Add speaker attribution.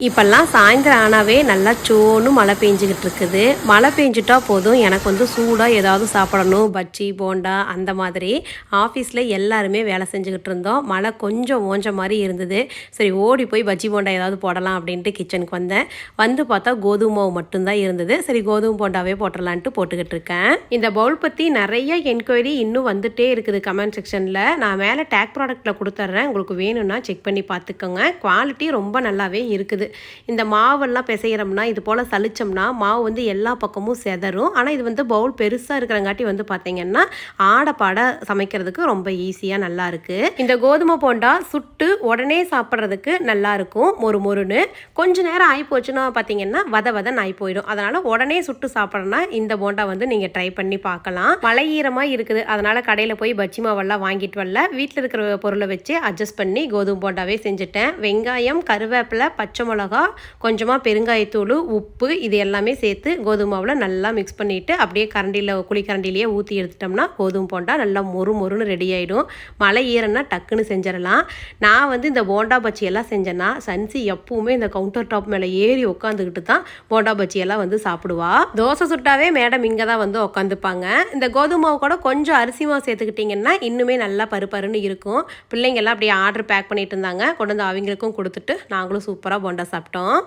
Speaker 1: இப்போல்லாம் சாயந்தரம் ஆனாவே நல்லா சோன்னு மழை பெஞ்சிக்கிட்டு இருக்குது. மழை பெஞ்சிட்டா போதும் எனக்கு வந்து சூடாக ஏதாவது சாப்பிடணும். பஜ்ஜி போண்டா அந்த மாதிரி. ஆஃபீஸில் எல்லாருமே வேலை செஞ்சுக்கிட்டு இருந்தோம். மழை கொஞ்சம் ஓஞ்ச மாதிரி இருந்தது. சரி ஓடி போய் பஜ்ஜி போண்டா ஏதாவது போடலாம் அப்படின்ட்டு கிச்சனுக்கு வந்தேன். வந்து பார்த்தா கோதுமை மாவு மட்டும்தான் இருந்தது. சரி கோதுமை போண்டாவே போட்டுடலான்ட்டு போட்டுக்கிட்டு இருக்கேன். இந்த பவுல் பற்றி நிறைய என்கொயரி இன்னும் வந்துட்டே இருக்குது கமெண்ட் செக்ஷனில். நான் மேலே டேக் ப்ராடக்ட்டில் கொடுத்துட்றேன். உங்களுக்கு வேணும்னா செக் பண்ணி பார்த்துக்கோங்க. குவாலிட்டி ரொம்ப நல்லாவே இருக்குது. இந்த மாவெல்லாம் பிசைகிறோம்னா இது போல் சலிச்சோம்னா மாவு வந்து எல்லா பக்கமும் செதறும். ஆனால் இது வந்து பவுல் பெருசாக இருக்கிறங்காட்டி வந்து பார்த்தீங்கன்னா ஆடப்பாட சமைக்கிறதுக்கு ரொம்ப ஈஸியாக நல்லா இருக்குது. இந்த கோதுமை போண்டா சுட்டு உடனே சாப்பிட்றதுக்கு நல்லா இருக்கும். மொறுன்னு கொஞ்ச நேரம் ஆகி போச்சுன்னா பார்த்தீங்கன்னா வதன்னு ஆகி போயிடும். அதனால் உடனே சுட்டு சாப்பிட்றனா இந்த போண்டா வந்து நீங்கள் ட்ரை பண்ணி பார்க்கலாம். மழை ஈரமாக இருக்குது. அதனால் கடையில் போய் பஜ்ஜி மாவெல்லாம் வாங்கிட்டு வரல. வீட்டில் இருக்கிற பொருளை வச்சு அட்ஜஸ்ட் பண்ணி கோதுமை போண்டாவே செஞ்சுட்டேன். வெங்காயம், கருவேப்பிலை, பச்சை மிளகா, கொஞ்சமாக பெருங்காயத்தூள், உப்பு இது எல்லாமே சேர்த்து கோதுமை மாவில் நல்லா மிக்ஸ் பண்ணிவிட்டு அப்படியே குழிக்கரண்டிலேயே ஊற்றி எடுத்துட்டோம்னா கோதுமை போண்டா நல்லா மொறுன்னு ரெடி ஆகிடும். மழை ஈரன்னா டக்குன்னு செஞ்சிடலாம். நான் வந்து இந்த போண்டா பஜ்ஜியெல்லாம் செஞ்சேன்னா சன்சி எப்பவுமே இந்த கவுண்டர் டாப் மேலே ஏறி உட்காந்துக்கிட்டு தான் போண்டா பஜ்ஜியெல்லாம் வந்து சாப்பிடுவா. தோசை சுட்டாவே மேடம் இங்கே தான் வந்து உட்காந்துப்பாங்க. இந்த கோதுமை மாவு கூட கொஞ்சம் அரிசி மாவு சேர்த்துக்கிட்டிங்கன்னா இன்னுமே நல்லா பருன்னு இருக்கும். பிள்ளைங்கள்லாம் அப்படியே ஆர்டர் பேக் பண்ணிட்டு இருந்தாங்க. கொண்டு வந்து அவங்களுக்கும் கொடுத்துட்டு நாங்களும் சூப்பராக போண்டா சாப்பிட்டோம்.